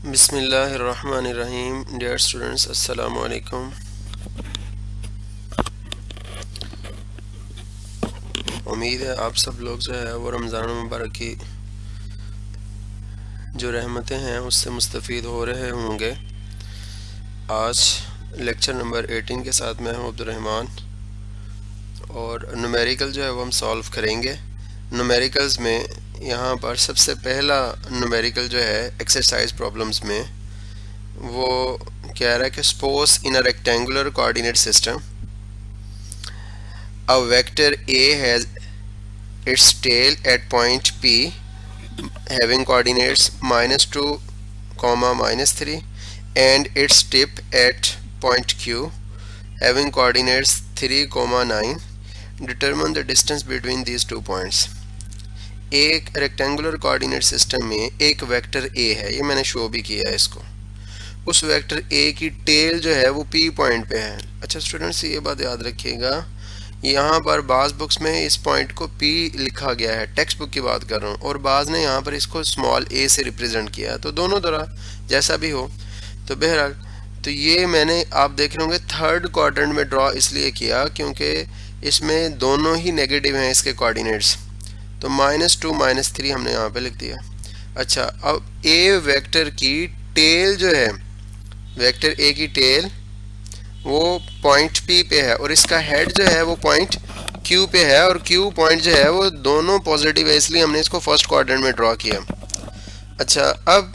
बिस्मिल्लाहिर्रहमानिर्रहीम। Dear students, अस्सलामु अलैकुम। उम्मीद है आप सब लोग जो है वो रमज़ान मुबारक की जो रहमतें हैं उससे मुस्तफ़ीद हो रहे होंगे। आज लेक्चर नंबर 18 के साथ मैं हूँ अब्दुर्रहमान और न्यूमेरिकल जो है वो हम सॉल्व करेंगे। न्यूमेरिकल्स में यहाँ पर सबसे पहला न्यूमेरिकल जो है एक्सरसाइज प्रॉब्लम्स में वो कह रहा है कि suppose in a rectangular coordinate system a vector A has its tail at point P having coordinates -2, -3 and its tip at point Q having coordinates 3, 9. Determine the distance between these 2 points. एक rectangular coordinate system में एक vector A है, ये मैंने show भी किया है इसको। उस वेक्टर A की टेल जो है वो P पॉइंट पे है। अच्छा स्टूडेंट्स, ये बात याद रखिएगा, यहाँ पर बाज़ बुक्स में इस पॉइंट को P लिखा गया है, टेक्स्ट बुक की बात कर रहा हूँ, और बाज़ ने यहाँ पर इसको स्मॉल a से रिप्रेजेंट किया है। तो दोनों तरह जैसा भी हो, तो बहरहाल तो ये मैंने आप देख रहे होंगे थर्ड क्वाड्रेंट में ड्रॉ इसलिए किया क्योंकि इसमें दोनों ही नेगेटिव हैं इसके कोऑर्डिनेट्स। तो -2, -3 हमने यहाँ पे लिख दिया। अच्छा, अब ए वेक्टर की टेल जो है, वेक्टर ए की टेल वो पॉइंट P पे है और इसका हेड जो है वो पॉइंट Q पे है, और Q पॉइंट जो है वो दोनों पॉजिटिव है, इसलिए हमने इसको फर्स्ट क्वाड्रेंट में ड्रॉ किया। अच्छा, अब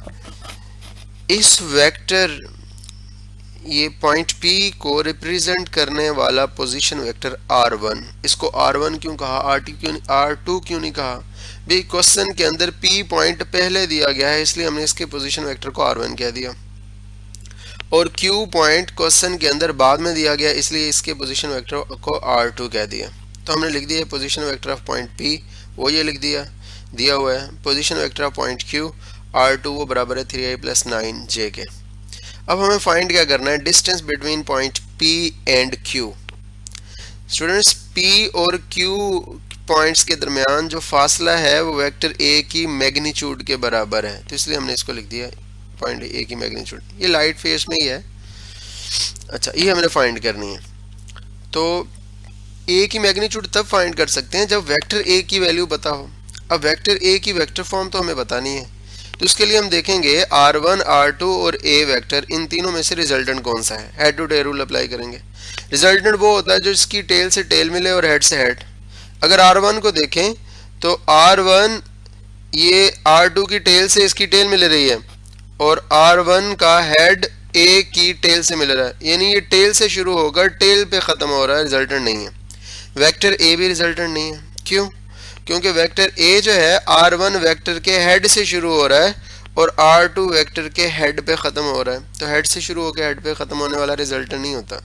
इस वेक्टर ये पॉइंट P को रिप्रेजेंट करने वाला पोजीशन वेक्टर R1, इसको R1 क्यों कहा, R2 क्यों नहीं कहा? भाई क्वेश्चन के अंदर P पॉइंट पहले दिया गया है, इसलिए हमने इसके पोजीशन वेक्टर को R1 कह दिया, और Q पॉइंट क्वेश्चन के अंदर बाद में दिया गया, इसलिए इसके पोजीशन वेक्टर को R2 कह दिया। तो हमने लिख दिया position vector of point P, वो ये लिख दिया हुआ है। Position vector of point Q R2 वो बराबर है 3i + 9j के। अब हमें फाइंड क्या करना है, distance between point P and Q। Students, P और Q पॉइंट्स के दरमियान जो फासला है वो वेक्टर A की मैग्नीट्यूड के बराबर है, तो इसलिए हमने इसको लिख दिया पॉइंट A की मैग्नीट्यूड। ये लाइट फेस में ही है। अच्छा, ये हमने फाइंड करनी है। तो A की मैग्नीट्यूड तब फाइंड कर सकते हैं जब वेक्टर A की वैल्यू पता हो। अब वेक्टर A की वेक्टर फॉर्म तो हमें बतानी है, तो इसके लिए हम देखेंगे R1, R2 और A वेक्टर, इन तीनों में से रिजल्टेंट कौन सा है। Head to tail rule apply करेंगे। रिजल्टेंट वो होता है जो इसकी टेल से टेल मिले और हेड से हेड। अगर R1 को देखें तो R1 ये R2 की टेल से इसकी टेल मिल रही है, और R1 का हेड A की टेल से मिल रहा है, यानी ये टेल से शुरू होकर टेल पे ख़त्म हो रहा है, रिजल्टेंट नहीं है। वेक्टर A भी रिजल्टेंट नहीं है। क्यों? क्योंकि वेक्टर A जो है R1 वेक्टर के हेड से शुरू हो रहा है और R2 वेक्टर के हेड पे ख़त्म हो रहा है, तो हेड से शुरू होकर हेड पे ख़त्म होने वाला रिजल्टेंट नहीं होता।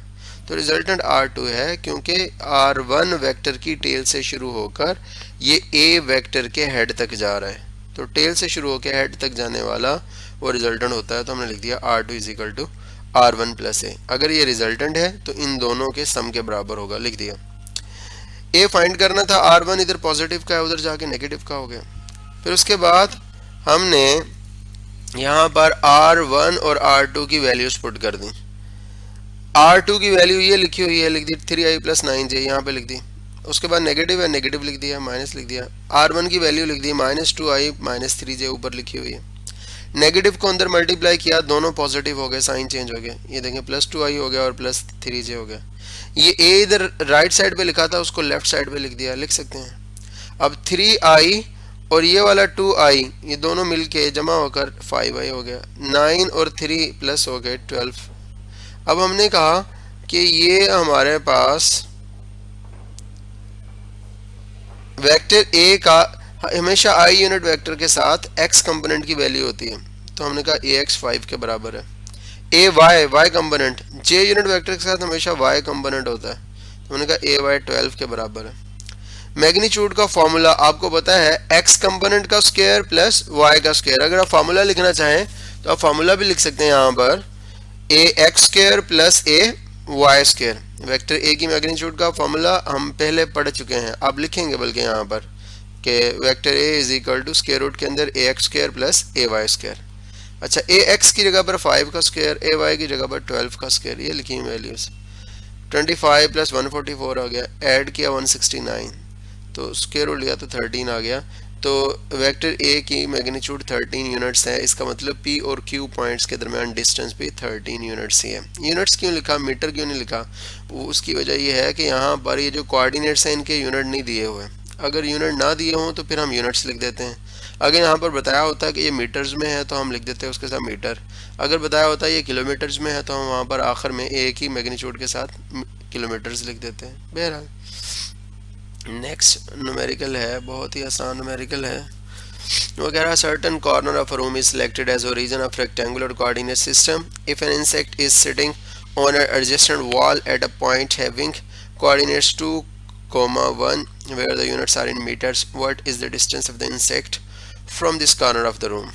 तो रिजल्टेंट R2 है, क्योंकि R1 वेक्टर की टेल से शुरू होकर ये A वेक्टर के हेड तक जा रहा है, तो टेल से शुरू होकर हेड तक जाने वाला वो रिजल्टेंट होता है। तो हमने लिख दिया R2 = R1 + A। अगर ये रिजल्टेंट है तो इन दोनों के सम के बराबर होगा, लिख दिया। A फाइंड करना था, R1 इधर पॉजिटिव का है, उधर जाके नेगेटिव का हो गया। फिर उसके बाद हमने यहाँ पर R1 और R2 की वैल्यूज पुट कर दी। R2 की वैल्यू ये लिखी हुई है, लिख दी 3i + 9j, यहाँ पे लिख दी। उसके बाद नेगेटिव है, नेगेटिव लिख दिया, माइनस लिख दिया। R1 की वैल्यू लिख दी -2i - 3j, ऊपर लिखी हुई है। नेगेटिव को अंदर मल्टीप्लाई किया, दोनों पॉजिटिव हो गए, साइन चेंज हो गया। ये देखें +2i हो गया और +3j हो गया। ये A इधर राइट साइड पे लिखा था, उसको लेफ्ट साइड पे लिख दिया, लिख सकते हैं। अब 3i और ये वाला 2i, ये दोनों मिलके जमा होकर 5i हो गया। 9 और 3 प्लस हो गए 12। अब हमने कहा कि ये हमारे पास वेक्टर A का हमेशा i यूनिट वेक्टर के साथ x कंपोनेंट की वैल्यू होती है, तो हमने कहा ax 5 के बराबर है। y component j unit vector के साथ हमेशा y कंपोनेंट होता है, तो हमने कहा ay 12 के बराबर है। मैग्नीट्यूड का फॉर्मूला आपको पता है, x कंपोनेंट का स्क्वायर प्लस y का स्क्वायर। अगर आप फार्मूला लिखना चाहें तो आप फार्मूला भी लिख सकते हैं यहाँ पर, ax² + ay²। वेक्टर A की मैग्नीट्यूड का फॉर्मूला हम पहले पढ़ चुके हैं, आप लिखेंगे बल्कि यहाँ पर कि वेक्टर A = स्क्वायर रूट के अंदर ax² + ay²। अच्छा, ए एक्स की जगह पर 5 का स्क्वायर, ए वाई की जगह पर 12 का स्क्वायर, ये लिखी वैल्यूज। 25 प्लस 144 आ गया, ऐड किया 169, तो स्क्वायर रूट लिया तो 13 आ गया। तो वेक्टर ए की मैग्नीट्यूड 13 यूनिट्स है, इसका मतलब पी और क्यू पॉइंट्स के दरमियान डिस्टेंस भी 13 यूनिट्स ही है। यूनिट्स क्यों लिखा, मीटर क्यों नहीं लिखा? वो उसकी वजह ये है कि यहाँ पर ये जो कोऑर्डिनेट्स हैं इनके यूनिट नहीं दिए हुए। अगर यूनिट ना दिए हों तो फिर हम यूनिट्स लिख देते हैं। अगर यहाँ पर बताया होता है कि ये मीटर्स में है तो हम लिख देते हैं उसके साथ मीटर। अगर बताया होता है ये किलोमीटर्स में है तो हम वहाँ पर आखिर में ए की मैग्नीट्यूड के साथ किलोमीटर्स लिख देते हैं। बहरहाल नेक्स्ट न्यूमेरिकल है, बहुत ही आसान न्यूमेरिकल है। वो कह रहा है certain corner of room is selected as origin of rectangular coordinate system if an insect is sitting on an adjacent wall at a point having coordinates 2, 1 where the units are in meters. What is the distance of the insect from this corner of the room?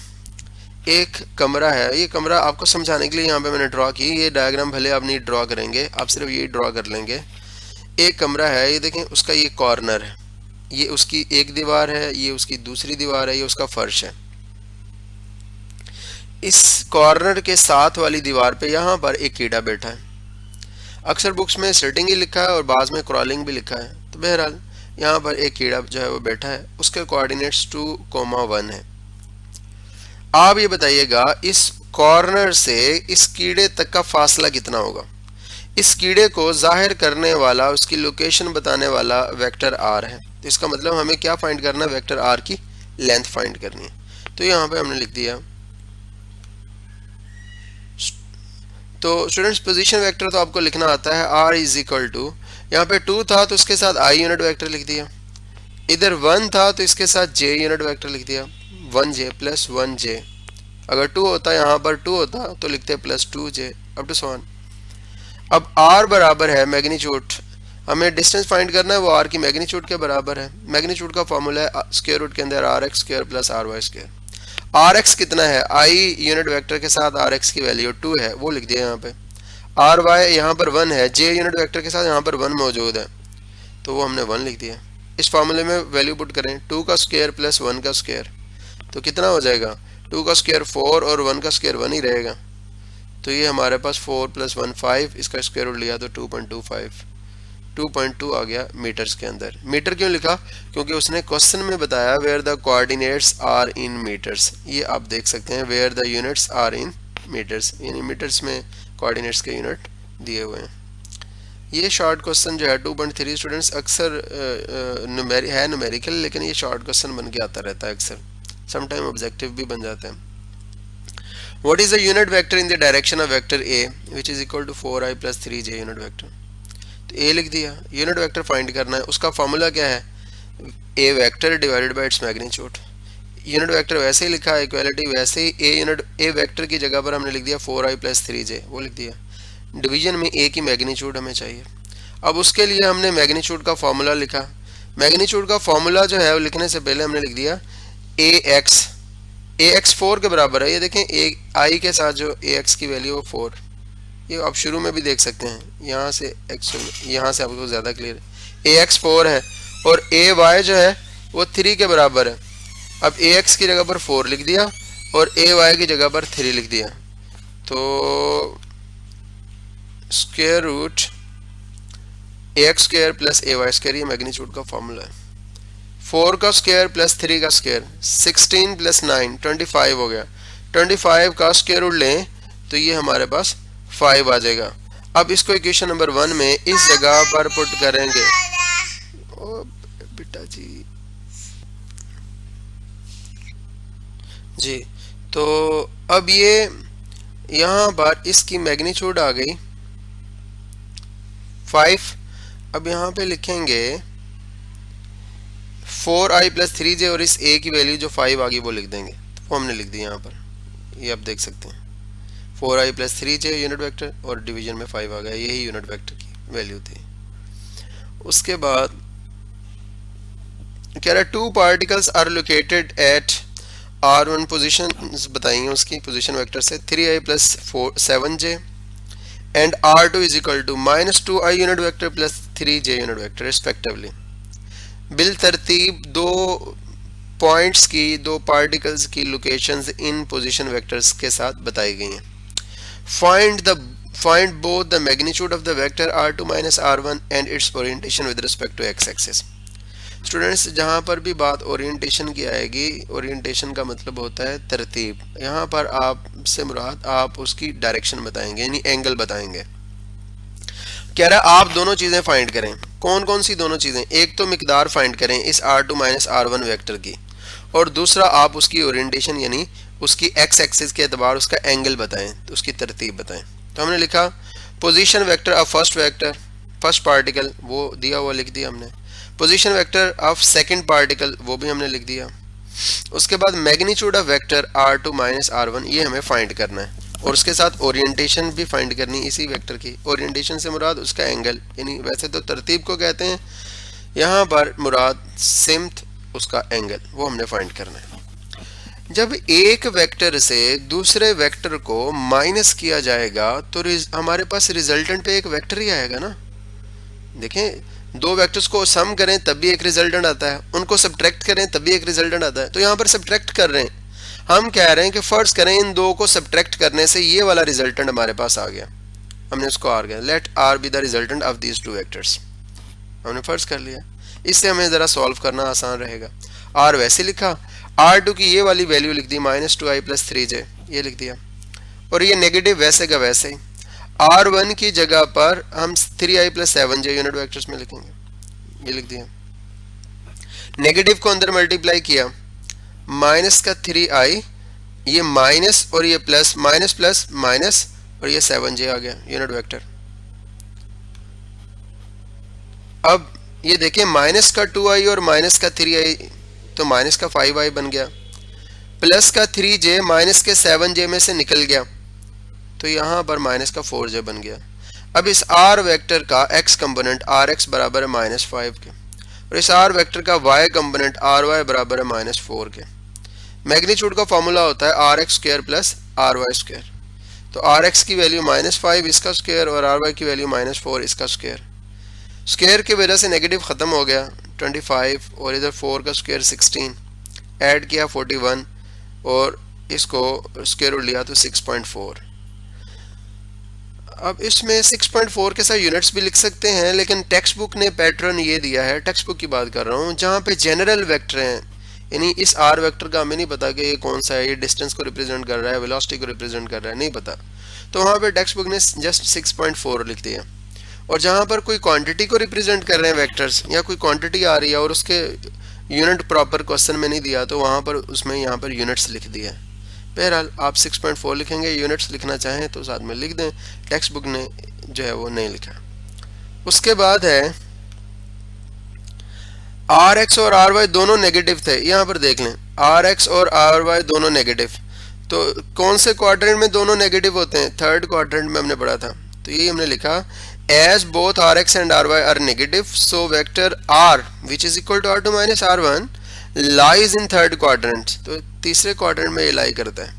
एक कमरा है, ये कमरा आपको समझाने के लिए यहाँ पे मैंने ड्रॉ की। ये डायग्राम भले आप नहीं ड्रॉ करेंगे, आप सिर्फ ये ड्रॉ कर लेंगे। एक कमरा है, ये देखें, उसका ये कॉर्नर है, ये उसकी एक दीवार है, ये उसकी दूसरी दीवार है, ये उसका फर्श है। इस कॉर्नर के साथ वाली दीवार पे यहाँ पर एक कीड़ा बैठा है। अक्सर बुक्स में सिटिंग ही लिखा है और बाद में क्रॉलिंग भी लिखा है, तो बहरहाल यहाँ पर एक कीड़ा जो है वो बैठा है, उसके कोऑर्डिनेट्स 2, 1 है। आप ये बताइएगा इस कॉर्नर से इस कीड़े तक का फासला कितना होगा। इस कीड़े को जाहिर करने वाला, उसकी लोकेशन बताने वाला वेक्टर आर है। तो इसका मतलब हमें क्या फाइंड करना है, वेक्टर आर की लेंथ फाइंड करनी है। तो यहाँ पे हमने लिख दिया, तो स्टूडेंट्स पोजीशन वेक्टर तो आपको लिखना आता है, आर इज इक्वल टू, यहाँ पे 2 था तो उसके साथ आई यूनिट वेक्टर लिख दिया, इधर 1 था तो इसके साथ जे यूनिट वेक्टर लिख दिया, 1j प्लस 1j। अगर 2 होता, यहाँ पर 2 होता तो लिखते प्लस 2j अप टू 1। अब r बराबर है मैग्नीट्यूड, हमें डिस्टेंस फाइंड करना है, वो r की मैग्नीट्यूड के बराबर है। मैग्नीट्यूड का फॉर्मूला है स्क्वायर रूट के अंदर R X square plus R Y square. R X कितना है, आई यूनिट वेक्टर के साथ आर एक्स की वैल्यू 2 है, वो लिख दिया यहाँ पे। आर वाई यहाँ पर 1 है, जे यूनिट वेक्टर के साथ यहाँ पर 1 मौजूद है, तो वो हमने 1 लिख दिया। इस फार्मूले में वैल्यू पुट करें, 2 का स्क्वायर प्लस 1 का स्क्वायर, तो कितना हो जाएगा, 2 का स्क्वायर 4 और 1 का स्क्वायर 1 ही रहेगा। तो ये हमारे पास 4 प्लस 1 5, इसका स्क्वायर रूट लिया तो 2.25, 2.2 आ गया मीटर्स के अंदर। मीटर क्यों लिखा, क्योंकि उसने क्वेश्चन में बताया where the coordinates are in metres. ये आप देख सकते हैं where the units are in metres, यानी मीटर्स में कोऑर्डिनेट्स के यूनिट दिए हुए हैं। ये शॉर्ट क्वेश्चन जो है 2.3 स्टूडेंट्स अक्सर है न्यूमेरिकल, लेकिन ये शॉर्ट क्वेश्चन बन के आता रहता है अक्सर, समटाइम ऑब्जेक्टिव भी बन जाते हैं। What is the unit vector in the direction of vector A which is equal to 4i plus 3j unit vector. तो A लिख दिया, यूनिट वेक्टर फाइंड करना है, उसका फॉर्मूला क्या है, A vector divided by its magnitude. Unit vector वैसे ही लिखा है, इक्वालिटी वैसे ही A वेक्टर की जगह पर हमने लिख दिया 4i plus 3j, वो लिख दिया। डिवीजन में A की मैग्नीट्यूड हमें चाहिए। अब उसके लिए हमने मैग्नीट्यूड का फॉर्मूला लिखा। मैग्नीट्यूड का फॉर्मूला जो है वो लिखने से पहले हमने लिख दिया ax 4 के बराबर है। ये देखें आई के साथ जो ax की वैल्यू है 4, ये आप शुरू में भी देख सकते हैं, यहाँ से यहाँ से आपको ज़्यादा क्लियर है। ax 4 है और ay जो है वो 3 के बराबर है। अब ax की जगह पर 4 लिख दिया और ay की जगह पर 3 लिख दिया, तो square root ax square plus ay square, ये मैग्नीट्यूड का फॉर्मूला है। 4 का स्क्वायर प्लस 3 का स्क्वायर, 16 प्लस 9 25 हो गया। 25 का स्क्वायर रूट लें तो ये हमारे पास 5 आ जाएगा। अब इसको इक्वेशन नंबर 1 में इस जगह पर पुट करेंगे। ओ बेटा जी, तो अब ये यहाँ पर इसकी मैग्नीट्यूड आ गई 5। अब यहाँ पे लिखेंगे 4i प्लस 3j और इस a की वैल्यू जो 5 आ गई वो लिख देंगे, तो वो हमने लिख दी यहाँ पर, ये आप देख सकते हैं 4i plus 3j unit vector और डिवीजन में 5 आ गया, यही यूनिट वेक्टर की वैल्यू थी। उसके बाद कह रहा है 2 particles are located at r1 position बताएंगे उसकी पोजीशन वेक्टर से 3i plus 7j and r2 is equal to -2i unit vector plus 3j unit vector respectively. बिल तरतीब 2 पॉइंट्स की, दो पार्टिकल्स की लोकेशंस इन पोजीशन वेक्टर्स के साथ बताई गई हैं। Find both the magnitude of the vector r2 minus r1 and its orientation with respect to x axis. Students, जहाँ पर भी बात ओरिएंटेशन की आएगी, ओरिएंटेशन का मतलब होता है तरतीब। यहाँ पर आप से मुराद आप उसकी डायरेक्शन बताएंगे, यानी एंगल बताएंगे। कह रहा है आप दोनों चीज़ें फाइंड करें। कौन कौन सी दोनों चीज़ें? एक तो मिकदार फाइंड करें इस r2 माइनस r1 वेक्टर की, और दूसरा आप उसकी ओरिएंटेशन यानी उसकी x एक्सिस के एतबार उसका एंगल बताएं, तो उसकी तरतीब बताएं। तो हमने लिखा position vector of first vector, first particle वो दिया हुआ लिख दिया हमने। Position vector of second particle वो भी हमने लिख दिया। उसके बाद magnitude of vector r2 minus r1 ये हमें फाइंड करना है, और उसके साथ ओरिएंटेशन भी फाइंड करनी इसी वेक्टर की। ओरिएंटेशन से मुराद उसका एंगल, यानी वैसे तो तरतीब को कहते हैं, यहाँ पर मुराद सिम्त उसका एंगल, वो हमने फाइंड करना है। जब एक वेक्टर से दूसरे वेक्टर को माइनस किया जाएगा तो हमारे पास रिजल्टेंट पे एक वेक्टर ही आएगा ना। देखें, दो वेक्टर्स को सम करें तब भी एक रिजल्टेंट आता है, उनको सब्ट्रैक्ट करें तब भी एक रिजल्टेंट आता है। तो यहाँ पर सब्ट्रैक्ट कर रहे हैं, हम कह रहे हैं कि फर्ज करें इन दो को सब्ट्रैक्ट करने से ये वाला रिजल्टेंट हमारे पास आ गया, हमने उसको आर गया। Let R be the resultant of these two vectors, हमने फर्ज कर लिया। इससे हमें ज़रा सॉल्व करना आसान रहेगा। आर वैसे लिखा, R2 की ये वाली वैल्यू लिख दी -2i + 3j, ये लिख दिया, और ये नेगेटिव वैसे का वैसे ही। R1 की जगह पर हम 3i + 7j यूनिट वेक्टर्स में लिखेंगे, ये लिख दिया। नेगेटिव को अंदर मल्टीप्लाई किया, माइनस का 3i, ये माइनस और ये प्लस, माइनस प्लस माइनस, और ये 7j आ गया यूनिट वेक्टर। अब ये देखें, माइनस का 2i और माइनस का 3i, तो माइनस का 5i बन गया, प्लस का 3j माइनस के 7j में से निकल गया, तो यहाँ पर माइनस का 4j बन गया। अब इस r वेक्टर का x कंपोनेंट rx बराबर है -5 के, और इस r वेक्टर का y कंपोनेंट ry बराबर है -4 के। मैग्नीट्यूड का फॉर्मूला होता है rx² + ry²। तो rx की वैल्यू -5 इसका स्क्वायर और ry की वैल्यू -4 इसका स्क्वायर। स्क्वायर की वजह से नेगेटिव ख़त्म हो गया, 25, और इधर 4 का स्क्वायर 16, ऐड किया 41, और इसको स्क्वायर रूट लिया तो 6.4। अब इसमें 6.4 के साथ यूनिट्स भी लिख सकते हैं, लेकिन टेक्स्ट बुक ने पैटर्न ये दिया है, टेक्स्ट बुक की बात कर रहा हूँ, जहाँ पे जनरल वेक्टर हैं, यानी इस r वेक्टर का हमें नहीं पता कि ये कौन सा है, ये डिस्टेंस को रिप्रेजेंट कर रहा है, वेलोसिटी को रिप्रेजेंट कर रहा है, नहीं पता, तो वहाँ पे टेक्स्ट बुक ने जस्ट 6.4 लिख दिया। और जहाँ पर कोई क्वांटिटी को रिप्रेजेंट कर रहे हैं वेक्टर्स, या कोई क्वांटिटी आ रही है और उसके यूनिट प्रॉपर क्वेश्चन में नहीं दिया, तो वहाँ पर उसमें यहाँ पर यूनिट्स लिख दिया। बहरहाल आप 6.4 लिखेंगे, यूनिट्स लिखना चाहें तो साथ में लिख दें, टेक्स्ट बुक ने जो है वो नहीं लिखा। उसके बाद है rx और ry दोनों नेगेटिव थे, यहाँ पर देख लें, rx और ry दोनों नेगेटिव, तो कौन से क्वाड्रेंट में दोनों नेगेटिव होते हैं? थर्ड क्वाड्रेंट में हमने पढ़ा था, तो यही हमने लिखा, as both rx and ry are negative, so vector r which is equal to r2 minus r1 lies in third quadrant। तो तीसरे क्वाड्रेंट में ये लाई करता है।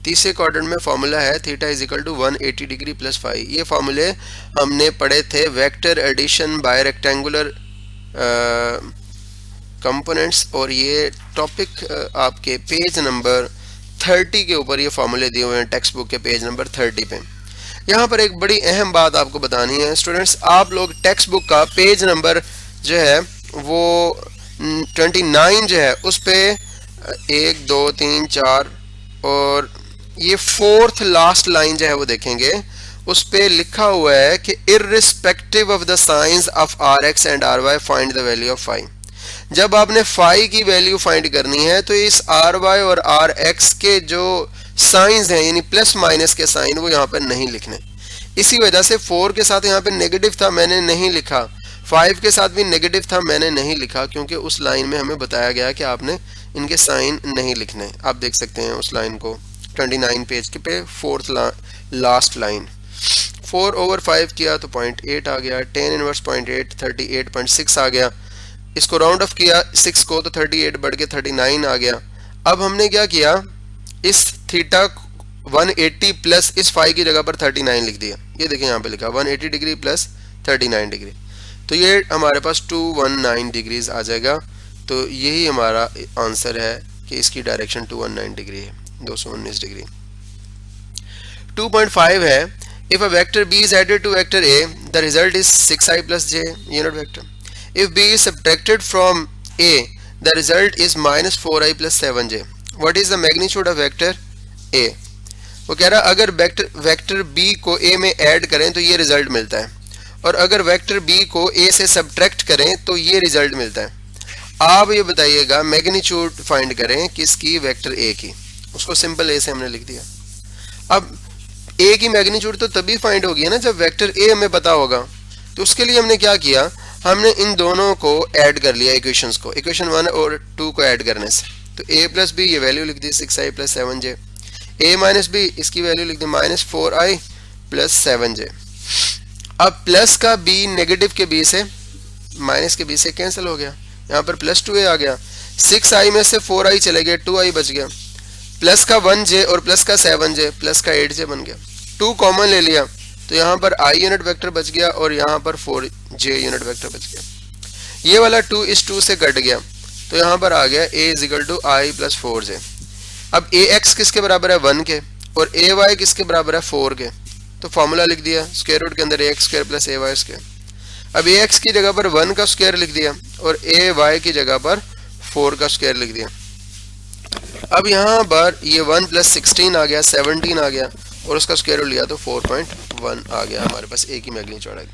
तीसरे क्वाड्रेंट में फॉर्मूला है theta is equal to 180 degree plus phi. ये फॉर्मूले हमने पढ़े थे vector addition by rectangular components, और ये टॉपिक आपके पेज नंबर 30 के ऊपर ये फॉर्मूले दिए हुए हैं, टेक्स्ट बुक के पेज नंबर 30 पे। यहाँ पर एक बड़ी अहम बात आपको बतानी है स्टूडेंट्स, आप लोग टेक्स्ट बुक का पेज नंबर जो है वो 29 जो है उस पे 1 2 3 4 और ये 4th लास्ट लाइन जो है वो देखेंगे, उस पे लिखा हुआ है कि irrespective of the signs of rx and ry find the value of phi. जब आपने फाई की वैल्यू फाइंड करनी है तो इस ry और rx के जो साइंस हैं, यानी प्लस माइनस के साइन, वो यहाँ पर नहीं लिखने। इसी वजह से 4 के साथ यहाँ पे नेगेटिव था, मैंने नहीं लिखा, 5 के साथ भी नेगेटिव था, मैंने नहीं लिखा, क्योंकि उस लाइन में हमें बताया गया कि आपने इनके साइन नहीं लिखने। आप देख सकते हैं उस लाइन को 29 पेज के पे 4th लास्ट लाइन। 4/5 किया तो 0.8 आ गया, 10 इनवर्स 0.8 38.6 आ गया। इसको राउंड ऑफ किया 6 को तो 38 बढ़ के 39 आ गया। अब हमने क्या किया, इस थीटा 180 प्लस इस फाई की जगह पर 39 लिख दिया। ये देखें यहाँ पे लिखा 180 डिग्री प्लस 39 डिग्री, तो ये हमारे पास 219 डिग्रीज आ जाएगा तो यही हमारा आंसर है कि इसकी डायरेक्शन 219 डिग्री है, 219 डिग्री। 2.5 है, if a vector b is added to vector a, the result is 6i plus j unit vector. If b is subtracted from a, the result is minus 4i plus 7j. What is the magnitude of vector a? वो कह रहा अगर vector b को a में add करें तो ये result मिलता है, और अगर वेक्टर b को a से सब्ट्रैक्ट करें तो ये रिजल्ट मिलता है। आप ये बताइएगा मैग्नीट्यूड फाइंड करें किसकी, वेक्टर a की। उसको सिंपल a से हमने लिख दिया। अब a की मैग्नीट्यूड तो तभी फाइंड होगी ना जब वेक्टर a हमें पता होगा। तो उसके लिए हमने क्या किया, हमने इन दोनों को ऐड कर लिया इक्वेशंस को, इक्वेशन 1 और 2 को ऐड करने से। तो a प्लस बी ये वैल्यू लिख दी 6i plus 7j, a minus B इसकी वैल्यू लिख दी माइनस 4i प्लस 7j। अब प्लस का b नेगेटिव के b से माइनस के b से कैंसिल हो गया, यहाँ पर प्लस 2a आ गया, 6i में से 4i चले गए, 2i बच गया, प्लस का 1j और प्लस का 7j प्लस का 8j बन गया। 2 कॉमन ले लिया तो यहाँ पर i यूनिट वेक्टर बच गया और यहाँ पर 4j यूनिट वेक्टर बच गया। ये वाला 2 इस 2 से कट गया तो यहाँ पर आ गया a is equal to i plus 4j। अब ax किसके बराबर है 1 के और ay किसके बराबर है 4 के, तो फॉर्मूला लिख दिया स्क्वायर रूट के अंदर ax square plus ay square. अब ax की जगह पर 1 का स्क्वायर लिख दिया और ay की जगह पर 4 का स्क्वायर लिख दिया। अब यहाँ पर ये 1 प्लस 16 आ गया, 17 आ गया और उसका स्क्वायर रूट लिया तो 4.1 आ गया, हमारे पास a की मैग्नीट्यूड आ गई।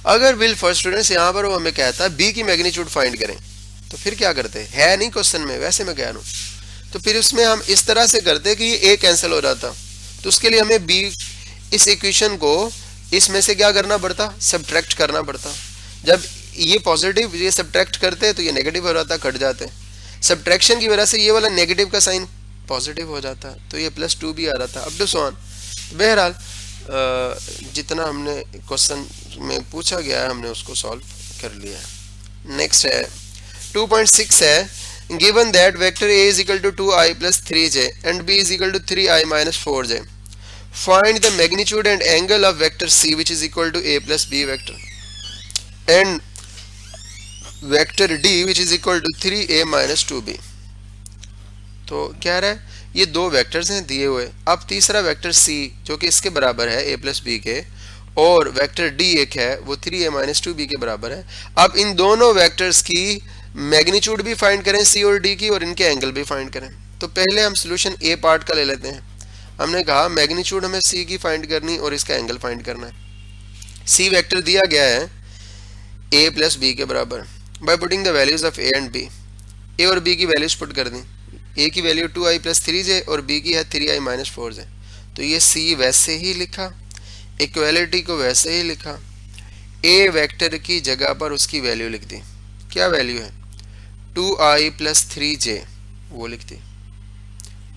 अगर विल फर्स्ट स्टूडेंट्स यहाँ पर वो हमें कहता है b की मैग्नीट्यूड फाइंड करें तो फिर क्या करते है नहीं क्वेश्चन में, वैसे मैं कह रहा हूँ। तो फिर उसमें हम इस तरह से करते कि ये a कैंसिल हो जाता, तो उसके लिए हमें b इस इक्वेशन को इसमें से क्या करना पड़ता, सब्ट्रैक्ट करना पड़ता। जब ये पॉजिटिव ये सब्ट्रैक्ट करते तो ये नेगेटिव हो जाता, कट जाते। सब्ट्रैक्शन की वजह से ये वाला नेगेटिव का साइन पॉजिटिव हो जाता तो ये प्लस 2 भी आ रहा था, अप टू सो ऑन। बहरहाल जितना हमने क्वेश्चन में पूछा गया है हमने उसको सॉल्व कर लिया है। नेक्स्ट है 2.6 है, given that vector a is equal to 2i plus 3j and b is equal to 3i minus 4j, find the magnitude and angle of vector c which is equal to a plus b vector and vector d which is equal to 3a minus 2b। तो क्या रहा है, ये दो vectors हैं दिए हुए। अब तीसरा वेक्टर c जो कि इसके बराबर है a प्लस बी के, और वेक्टर d एक है वो 3a माइनस 2b के बराबर है। अब इन दोनों वेक्टर्स की मैग्नीट्यूड भी फाइंड करें c और d की, और इनके एंगल भी फाइंड करें। तो पहले हम सोल्यूशन a पार्ट का ले लेते हैं। हमने कहा मैग्नीट्यूड हमें c की फाइंड करनी और इसका एंगल फाइंड करना है। c वेक्टर दिया गया है a प्लस बी के बराबर by putting the values of a and b। a और b की वैल्यूज पुट कर दी, a की वैल्यू 2i प्लस 3j और b की है 3i माइनस 4j। तो ये c वैसे ही लिखा, इक्वालिटी को वैसे ही लिखा, a वेक्टर की जगह पर उसकी वैल्यू लिख दी। क्या वैल्यू है 2i प्लस 3j वो लिख दी।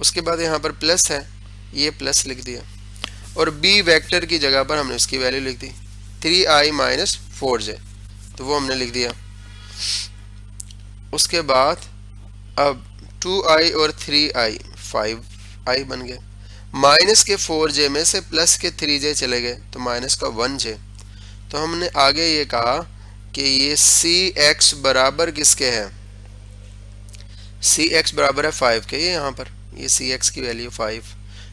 उसके बाद यहाँ पर प्लस है, ये प्लस लिख दिया, और b वेक्टर की जगह पर हमने उसकी वैल्यू लिख दी 3i माइनस 4j, तो वो हमने लिख दिया। उसके बाद अब 2i और 3i 5i बन गए, माइनस के 4j में से प्लस के 3j चले गए तो माइनस का 1j। तो हमने आगे ये कहा कि ये cx बराबर किसके है, cx बराबर है 5 के, ये यहाँ पर ये cx की वैल्यू 5,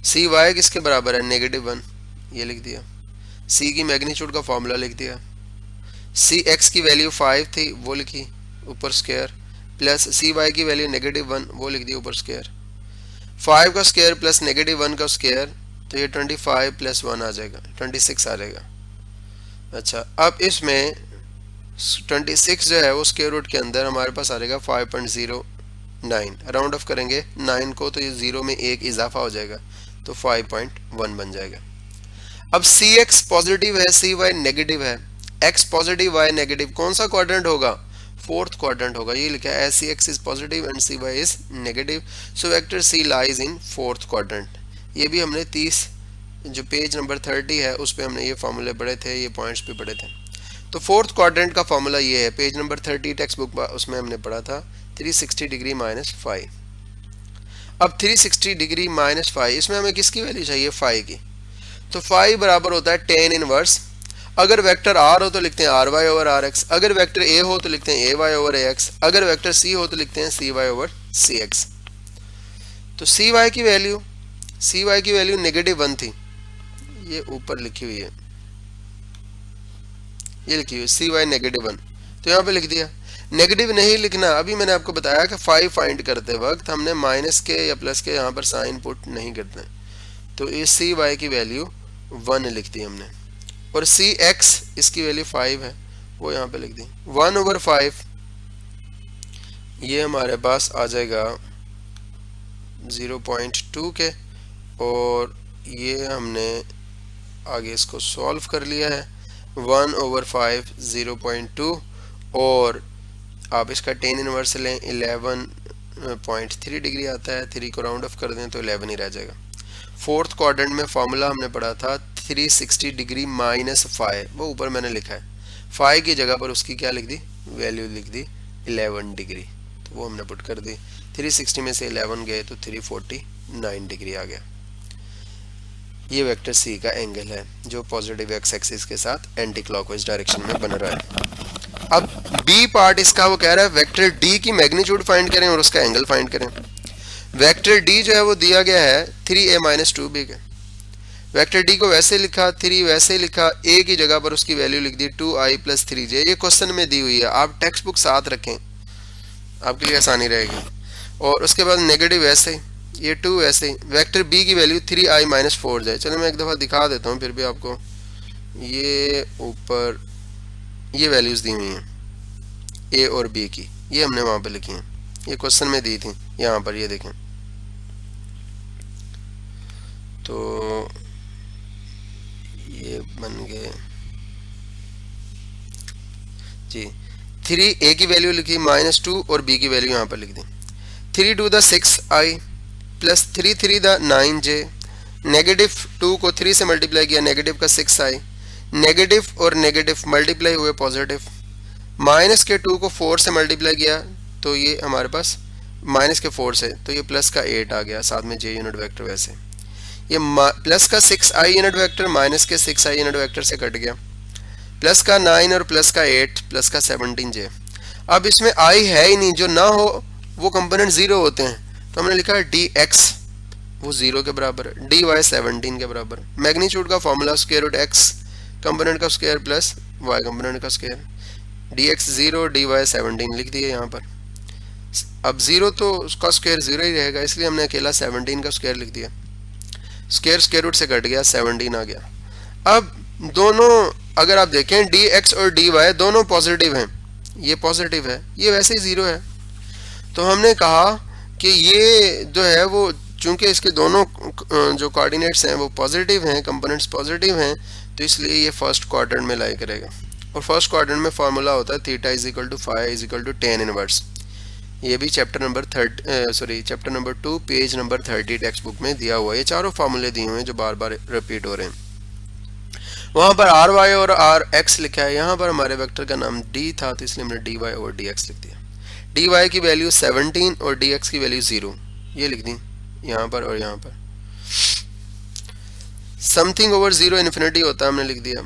cy किसके बराबर है -1, ये लिख दिया। c की मैग्नीट्यूड का फॉर्मूला लिख दिया, cx की वैल्यू 5 थी वो लिखी ऊपर स्क्वायर, प्लस cy की वैल्यू -1 वो लिख दी ऊपर स्क्वायर। 5 का स्क्वायर प्लस -1 का स्क्वायर तो ये 25 प्लस 1 आ जाएगा, 26 आ जाएगा। अच्छा, अब इसमें 26 जो है वो स्क्वायर रूट के अंदर हमारे पास आ जाएगा 5.09, राउंड ऑफ करेंगे 9 को तो ये 0 में एक इजाफा हो जाएगा तो 5.1 बन जाएगा। अब cx पॉजिटिव है, cy नेगेटिव है, x पॉजिटिव y नेगेटिव, कौन सा क्वाड्रेंट होगा, फोर्थ क्वाड्रेंट होगा। ये लिखा है cx is positive and cy is negative, so vector c lies in fourth quadrant. ये भी हमने 30 जो पेज नंबर 30 है उस पे हमने ये फॉर्मूले पढ़े थे, ये पॉइंट्स भी पढ़े थे। तो फोर्थ क्वाड्रेंट का फॉर्मूला ये है, पेज नंबर 30 टेक्स्ट बुक उसमें हमने पढ़ा था 360 डिग्री माइनस 5। अब 360 डिग्री माइनस 5, इसमें हमें किसकी वैल्यू चाहिए, 5 की। तो 5 बराबर होता है tan इनवर्स, अगर वेक्टर आर हो तो लिखते हैं R Y over R X, अगर वेक्टर ए हो तो लिखते हैं A Y over A X, अगर वेक्टर सी हो तो लिखते हैं C Y over C X. तो सी वाई की वैल्यू -1 थी, ये ऊपर लिखी हुई है, ये लिखी हुई सी वाई -1, तो यहाँ पे लिख दिया। नेगेटिव नहीं लिखना, अभी मैंने आपको बताया कि 5 फाइंड करते वक्त हमने माइनस के या प्लस के यहाँ पर साइन पुट नहीं करते, तो इस सी वाई की वैल्यू 1 लिख दी हमने, और सी एक्स इसकी वैल्यू 5 है, वो यहाँ पे लिख दी 1/5, ये हमारे पास आ जाएगा 0.2 के, और ये हमने आगे इसको सॉल्व कर लिया है 1/5 0.2, और आप इसका टेन इनवर्स लें 11.3 डिग्री आता है, 3 को राउंड ऑफ कर दें तो 11 ही रह जाएगा। फोर्थ क्वाड्रेंट में फॉर्मूला हमने पढ़ा था 360 डिग्री माइनस 5, वो ऊपर मैंने लिखा है, 5 की जगह पर उसकी क्या लिख दी, वैल्यू लिख दी 11 डिग्री, तो वो हमने पुट कर दी। 360 में से 11 गए तो 349 डिग्री आ गया। ये वेक्टर सी का एंगल है जो पॉजिटिव एक्स एक्सिस के साथ एंटी क्लॉकवाइज डायरेक्शन में बन रहा है। अब बी पार्ट इसका वो कह रहा है वेक्टर डी की मैग्नीट्यूड फाइंड करें और उसका एंगल फाइंड करें। वेक्टर डी जो है वो दिया गया है 3a-2b के, वेक्टर डी को वैसे लिखा, 3 वैसे लिखा, a की जगह पर उसकी वैल्यू लिख दी 2i + 3j, ये क्वेश्चन में दी हुई है, आप टेक्स्ट बुक साथ रखें आपके लिए आसानी रहेगी। और उसके बाद नेगेटिव वैसे ही, ये 2 वैसे ही, वेक्टर बी की वैल्यू 3i - 4j। चलो मैं एक दफ़ा दिखा देता हूँ फिर भी आपको, ये ऊपर ये वैल्यूज़ दी हुई हैं ए और बी की, ये हमने वहाँ पे लिखी हैं, ये क्वेश्चन में दी थी, यहाँ पर ये देखें, तो ये बन गए जी। 3 ए की वैल्यू लिखी -2 और बी की वैल्यू यहाँ पर लिख दी, 3 × 6i + 3 × 3 = 9j, नेगेटिव 2 को 3 से मल्टीप्लाई किया, नेगेटिव का 6i, नेगेटिव और नेगेटिव मल्टीप्लाई हुए पॉजिटिव, माइनस के 2 को 4 से मल्टीप्लाई किया तो ये हमारे पास माइनस के 4 से, तो ये प्लस का 8 आ गया, साथ में j यूनिट वेक्टर, वैसे ये प्लस का 6i यूनिट वेक्टर माइनस के 6i यूनिट वेक्टर से कट गया, प्लस का 9 और प्लस का 8 प्लस का 17j। अब इसमें i है ही नहीं, जो ना हो वो कंपोनेंट 0 होते हैं, तो हमने लिखा है dx वो 0 के बराबर है, dy 17 के बराबर, मैग्नीट्यूड का फॉर्मूला √x कंपोनेंट का स्क्वायर प्लस y कंपोनेंट का स्क्वायर, dx 0 dy 17 लिख दिए यहाँ पर। अब 0 तो उसका स्क्वायर 0 ही रहेगा, इसलिए हमने अकेला 17 का स्क्वायर लिख दिया, स्क्वायर रूट से कट गया, 17 आ गया। अब दोनों अगर आप देखें dx और dy दोनों पॉजिटिव हैं, ये पॉजिटिव है, ये वैसे ही 0 है, तो हमने कहा कि ये जो है वो चूंकि इसके दोनों जो कोऑर्डिनेट्स हैं वो पॉजिटिव हैं, कंपोनेंट्स पॉजिटिव हैं, तो इसलिए ये फर्स्ट क्वाड्रेंट में लाई करेगा। और फर्स्ट क्वाड्रेंट में फार्मूला होता है थीटा = फाई = tan इनवर्स, ये भी chapter number 2 page number 30 text book में दिया हुआ है, ये चारों फार्मूले दिए हुए हैं जो बार बार रिपीट हो रहे हैं। वहाँ पर आर वाई और आर एक्स लिखा है, यहाँ पर हमारे वेक्टर का नाम डी था तो इसलिए हमने डी वाई और डी एक्स लिख दिया। डी वाई की वैल्यू 17 और डी एक्स की वैल्यू 0, ये लिख दी यहाँ पर, और यहाँ पर समथिंग ओवर 0 इन्फिनिटी होता है, हमने लिख दिया।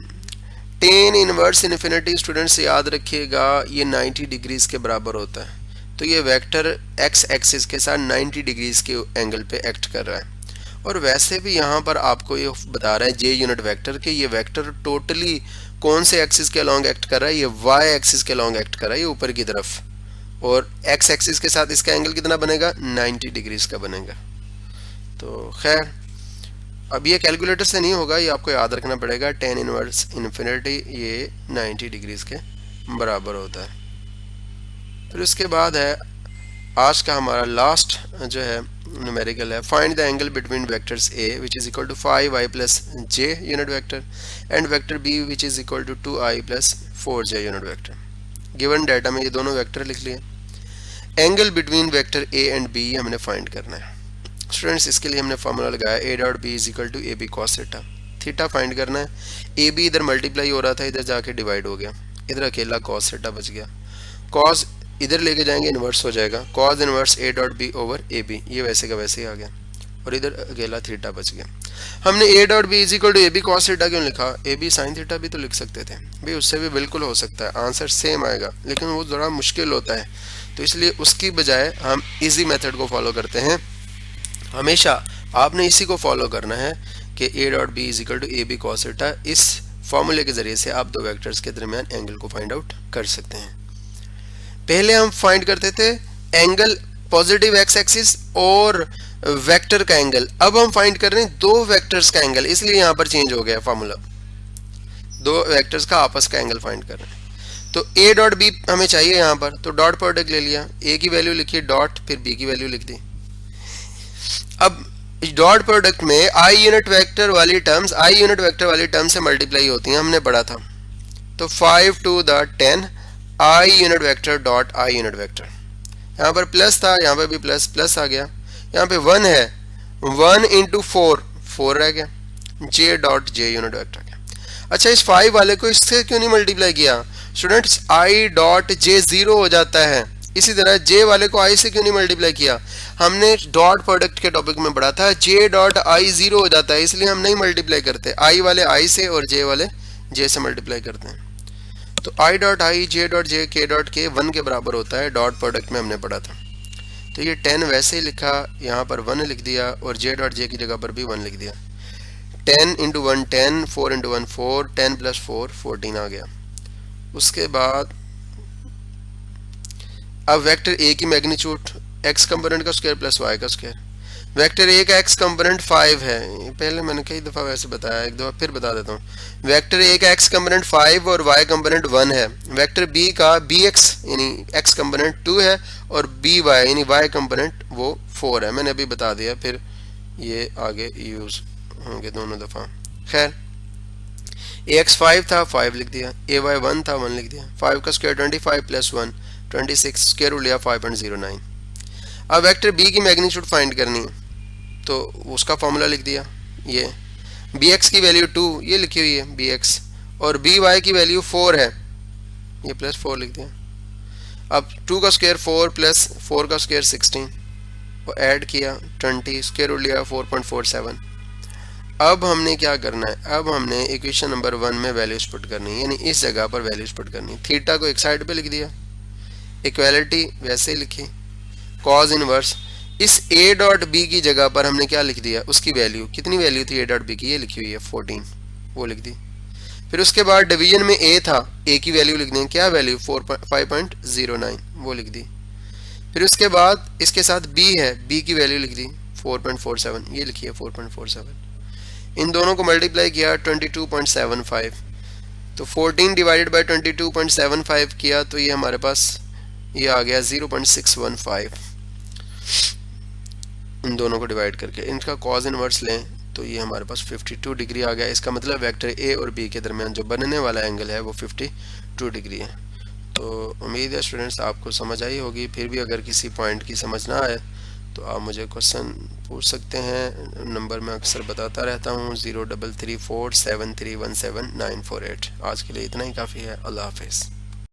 tan इनवर्स इन्फिनिटी स्टूडेंट्स याद रखिएगा ये 90 डिग्रीज के बराबर होता है, तो ये वेक्टर एक्स एक्सिस के साथ 90 डिग्रीज के एंगल पे एक्ट कर रहा है। और वैसे भी यहाँ पर आपको ये बता रहा है जे यूनिट वेक्टर कि ये वेक्टर टोटली कौन से एक्सिस के अलॉन्ग एक्ट कर रहा है, ये वाई एक्सिस के अलॉन्ग एक्ट कर रहा है, ये ऊपर की तरफ, और एक्स एक्सिस के साथ इसका एंगल कितना बनेगा, 90 डिग्रीज का बनेगा। तो खैर अब ये कैलकुलेटर से नहीं होगा, ये आपको याद रखना पड़ेगा, tan इनवर्स इन्फिनिटी ये 90 डिग्रीज के बराबर होता है। फिर उसके बाद है आज का हमारा लास्ट जो है न्यूमेरिकल है, find the angle between vectors a which is equal to 5i plus j unit vector and vector b which is equal to 2i plus 4j unit vector. Given data में ये दोनों vector लिख लिए, angle between vector a and b हमने find करना है students. इसके लिए हमने फार्मूला लगाया a.b = ab cos theta, theta find करना है, ab इधर मल्टीप्लाई हो रहा था, इधर जाके डिवाइड हो गया, इधर अकेला cos थीटा बच गया, cos इधर लेके जाएंगे इन्वर्स हो जाएगा, cos इन्वर्स a.b/ab, ये वैसे का वैसे ही आ गया। और इधर अकेला थीटा बच गया। हमने A dot B is equal to A B cos theta क्यों लिखा? ए बी साइन थीटा भी तो लिख सकते थे भाई, उससे भी बिल्कुल हो सकता है, आंसर सेम आएगा, लेकिन वो थोड़ा मुश्किल होता है, तो इसलिए उसकी बजाय हम इजी मेथड को फॉलो करते हैं। हमेशा आपने इसी को फॉलो करना है कि A dot B is equal to A B cos theta. इस फॉर्मूले के जरिए से आप दो वेक्टर्स के दरमियान एंगल को फाइंड आउट कर सकते हैं। पहले हम फाइंड करते थे एंगल पॉजिटिव एक्स एक्सिस और वेक्टर का एंगल, अब हम फाइंड कर रहे हैं दो वेक्टर्स का एंगल, इसलिए यहां पर चेंज हो गया फार्मूला, दो वेक्टर्स का आपस का एंगल फाइंड कर रहे हैं। तो ए डॉट बी हमें चाहिए यहां पर, तो डॉट प्रोडक्ट ले लिया, ए की वैल्यू लिखी डॉट, फिर बी की वैल्यू लिख दी। अब डॉट प्रोडक्ट में आई यूनिट वेक्टर वाली टर्म से मल्टीप्लाई होती हैं, हमने पढ़ा था। तो 5 to the 10 I unit vector dot I unit vector, यहाँ पर प्लस था, यहाँ पर भी प्लस प्लस आ गया, यहाँ पे 1 है, 1 इंटू 4 रह गया, J dot J unit vector गया। अच्छा, इस 5 वाले को इससे क्यों नहीं मल्टीप्लाई किया स्टूडेंट्स? आई डॉट जे 0 हो जाता है, इसी तरह जे वाले को आई से क्यों नहीं मल्टीप्लाई किया? हमने डॉट प्रोडक्ट के टॉपिक में पढ़ा था जे डॉट आई 0 हो जाता है, इसलिए हम नहीं मल्टीप्लाई करते, आई वाले आई से और जे वाले जे से मल्टीप्लाई करते हैं। तो I dot I J dot J के डॉट के 1 के बराबर होता है, डॉट प्रोडक्ट में हमने पढ़ा था। तो ये 10 वैसे ही लिखा, यहाँ पर 1 लिख दिया और जे डॉट जे की जगह पर भी 1 लिख दिया। 10 इंटू 1 10, 4 इंटू 1 4, 10 प्लस 4 14 आ गया। उसके बाद अब वेक्टर ए की मैग्नीट्यूड एक्स कंपोनेंट का स्क्वायर प्लस वाई का स्क्वायर, वेक्टर ए का एक्स कंपोनेंट 5 है, पहले मैंने कई दफ़ा वैसे बताया, एक दफ़ा फिर बता देता हूँ। वेक्टर ए का एक्स कंपोनेंट 5 और वाई कंपोनेंट 1 है। वेक्टर बी का बी एक्स यानी एक्स कंपोनेंट 2 है और बी वाई यानी वाई कंपोनेंट वो 4 है, मैंने अभी बता दिया, फिर ये आगे यूज़ होंगे दोनों दफ़ा। खैर, ए एक्स 5 था, 5 लिख दिया, ए वाई 1 था, 1 लिख दिया, 5 का स्क्वायर 25 प्लस 1 26, स्क्वायर रूट लिया 5.09। अब वेक्टर बी की मैग्नीट्यूड फाइंड करनी है, तो उसका फॉर्मूला लिख दिया, ये बी एक्स की वैल्यू 2 ये लिखी हुई है बी एक्स, और बी वाई की वैल्यू 4 है, ये प्लस 4 लिख दिया। अब 2 का स्क्वायर 4 प्लस 4 का स्क्वायर 16 और ऐड किया 20, स्क्वायर रूट लिया 4.47। अब हमने क्या करना है, अब हमने इक्वेशन नंबर 1 में वैल्यूज पुट करनी है, यानी इस जगह पर वैल्यूज पुट करनी है। थीटा को एक साइड पे लिख दिया, इक्वालिटी वैसे लिखी, कॉज इनवर्स, इस ए डॉट बी की जगह पर हमने क्या लिख दिया, उसकी वैल्यू, कितनी वैल्यू थी ए डॉट बी की, ये लिखी हुई है 14, वो लिख दी। फिर उसके बाद डिवीजन में ए था, ए की वैल्यू लिख दी, क्या वैल्यू 5.09 वो लिख दी। फिर उसके बाद इसके साथ बी है, बी की वैल्यू लिख दी 4.47, ये लिखी है 4.47। इन दोनों को मल्टीप्लाई किया 22.75, तो 14 डिवाइडेड बाई 22.75 किया तो ये हमारे पास ये आ गया 0.615। इन दोनों को डिवाइड करके इनका कॉज इनवर्स लें तो ये हमारे पास 52 डिग्री आ गया। इसका मतलब वेक्टर ए और बी के दरमियान जो बनने वाला एंगल है वो 52 डिग्री है। तो उम्मीद है स्टूडेंट्स आपको समझ आई होगी। फिर भी अगर किसी पॉइंट की समझ ना आए तो आप मुझे क्वेश्चन पूछ सकते हैं। नंबर मैं अक्सर बताता रहता हूँ 033473179948। आज के लिए इतना ही काफ़ी है। अल्लाह हाफिज़।